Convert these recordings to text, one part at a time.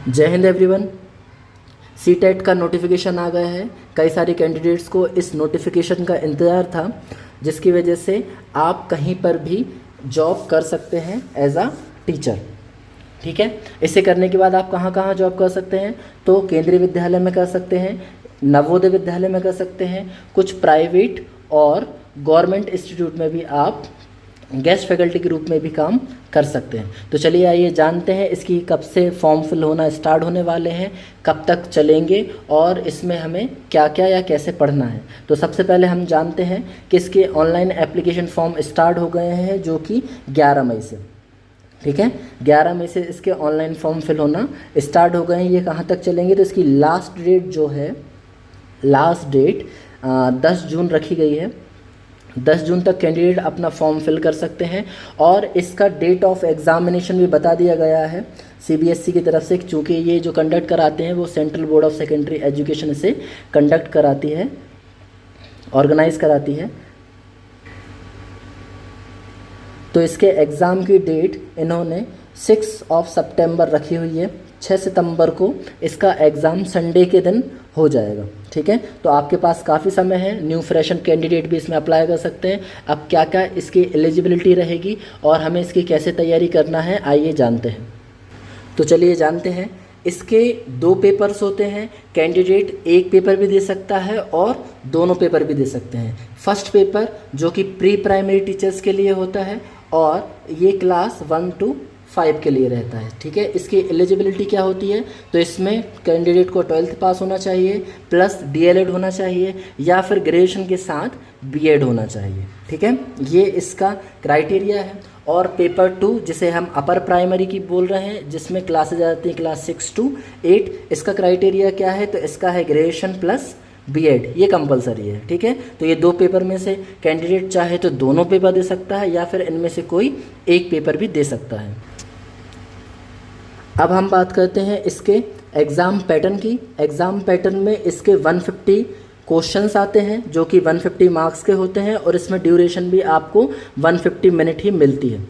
जय Hind everyone. C TET का notification आ गया है। कई सारे कैंडिडेट्स को इस नोटिफिकेशन का इंतज़ार था, जिसकी वजह से आप कहीं पर भी जॉब कर सकते हैं एज आ टीचर। ठीक है, इसे करने के बाद आप कहाँ कहाँ जॉब कर सकते हैं? तो केंद्रीय विद्यालय में कर सकते हैं, नवोदय विद्यालय में कर सकते हैं, कुछ प्राइवेट और गवर्नमेंट इंस्टीट्यूट में भी आप गेस्ट फैकल्टी के रूप में भी काम कर सकते हैं। तो चलिए आइए जानते हैं इसकी कब से फॉर्म फिल होना स्टार्ट होने वाले हैं, कब तक चलेंगे और इसमें हमें क्या क्या या कैसे पढ़ना है। तो सबसे पहले हम जानते हैं कि इसके ऑनलाइन एप्लीकेशन फॉर्म स्टार्ट हो गए हैं, जो कि 11 मई से। ठीक है, 11 मई से इसके ऑनलाइन फॉर्म फिल होना स्टार्ट हो गए हैं। ये कहाँ तक चलेंगे? तो इसकी लास्ट डेट जो है, लास्ट डेट 10 जून रखी गई है। 10 जून तक कैंडिडेट अपना फॉर्म फिल कर सकते हैं और इसका डेट ऑफ एग्ज़ामिनेशन भी बता दिया गया है सीबीएसई की तरफ से, क्योंकि ये जो कंडक्ट कराते हैं वो central board of secondary education से कंडक्ट कराती है, ऑर्गेनाइज कराती है। तो इसके एग्ज़ाम की डेट इन्होंने 6 सितंबर रखी हुई है। 6 सितंबर को इसका एग्ज़ाम संडे के दिन हो जाएगा। ठीक है, तो आपके पास काफ़ी समय है। न्यू फ्रेशन कैंडिडेट भी इसमें अप्लाई कर सकते हैं। अब क्या क्या इसकी एलिजिबिलिटी रहेगी और हमें इसकी कैसे तैयारी करना है, आइए जानते हैं। तो चलिए जानते हैं। इसके 2 पेपर्स होते हैं। कैंडिडेट एक पेपर भी दे सकता है और दोनों पेपर भी दे सकते हैं। फर्स्ट पेपर जो कि प्री प्राइमरी टीचर्स के लिए होता है और ये क्लास 1 to 5 के लिए रहता है। ठीक है, इसकी एलिजिबिलिटी क्या होती है? तो इसमें कैंडिडेट को 12th पास होना चाहिए, प्लस डीएलएड होना चाहिए या फिर ग्रेजुएशन के साथ बीएड होना चाहिए। ठीक है, ये इसका क्राइटेरिया है। और पेपर 2 जिसे हम अपर प्राइमरी की बोल रहे हैं, जिसमें क्लासेज जाती हैं क्लास 6 to 8, इसका क्राइटेरिया क्या है? तो इसका है ग्रेजुएशन प्लस बीएड, ये कंपलसरी है। ठीक है, तो ये 2 पेपर में से कैंडिडेट चाहे तो दोनों पेपर दे सकता है या फिर इनमें से कोई एक पेपर भी दे सकता है। अब हम बात करते हैं इसके एग्ज़ाम पैटर्न की। एग्ज़ाम पैटर्न में इसके 150 क्वेश्चंस आते हैं, जो कि 150 मार्क्स के होते हैं और इसमें ड्यूरेशन भी आपको 150 मिनट ही मिलती है।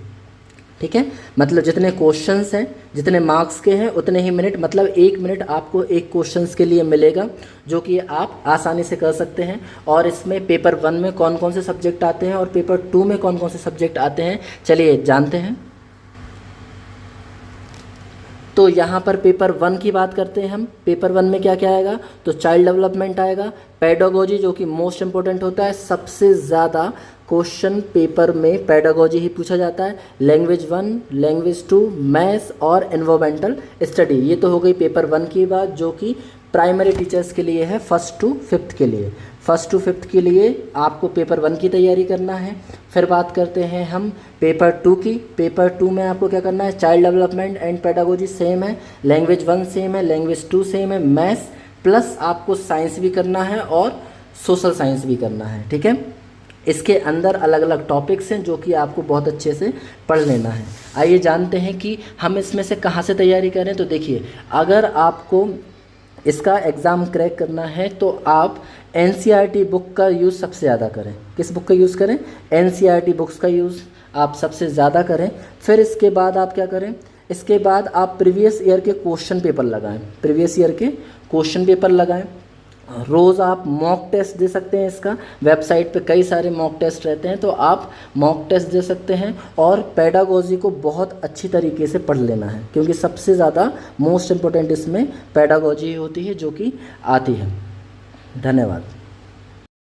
ठीक है, मतलब जितने क्वेश्चंस हैं, जितने मार्क्स के हैं, उतने ही मिनट, मतलब 1 मिनट आपको एक क्वेश्चंस के लिए मिलेगा, जो कि आप आसानी से कर सकते हैं। और इसमें पेपर 1 में कौन कौन से सब्जेक्ट आते हैं और पेपर 2 में कौन कौन से सब्जेक्ट आते हैं, चलिए जानते हैं। तो यहाँ पर पेपर 1 की बात करते हैं हम। पेपर 1 में क्या क्या आएगा? तो चाइल्ड डेवलपमेंट आएगा, पेडागोजी जो कि मोस्ट इंपॉर्टेंट होता है, सबसे ज़्यादा क्वेश्चन पेपर में पेडागोजी ही पूछा जाता है। लैंग्वेज 1, लैंग्वेज 2, मैथ्स और एनवायरमेंटल स्टडी। ये तो हो गई पेपर 1 की बात, जो कि प्राइमरी टीचर्स के लिए है, 1st to 5th के लिए। 1st to 5th के लिए आपको पेपर 1 की तैयारी करना है। फिर बात करते हैं हम पेपर 2 की। पेपर 2 में आपको क्या करना है? Child development and pedagogy same है, लैंग्वेज 1 सेम है, लैंग्वेज 2 सेम है, मैथ्स प्लस आपको साइंस भी करना है और सोशल साइंस भी करना है। ठीक है, इसके अंदर अलग अलग टॉपिक्स हैं जो कि आपको बहुत अच्छे से पढ़ लेना है। आइए जानते हैं कि हम इसमें से कहाँ से तैयारी करें। तो देखिए, अगर आपको इसका एग्ज़ाम क्रैक करना है तो आप एनसीईआरटी बुक का यूज़ सबसे ज़्यादा करें। किस बुक का यूज़ करें? एनसीईआरटी बुक्स का यूज़ आप सबसे ज़्यादा करें। फिर इसके बाद आप क्या करें? इसके बाद आप प्रीवियस ईयर के क्वेश्चन पेपर लगाएं। प्रीवियस ईयर के क्वेश्चन पेपर लगाएं। रोज़ आप मॉक टेस्ट दे सकते हैं। इसका वेबसाइट पे कई सारे मॉक टेस्ट रहते हैं, तो आप मॉक टेस्ट दे सकते हैं। और पेडागोजी को बहुत अच्छी तरीके से पढ़ लेना है, क्योंकि सबसे ज़्यादा मोस्ट इम्पोर्टेंट इसमें पेडागोजी होती है, जो कि आती है। धन्यवाद।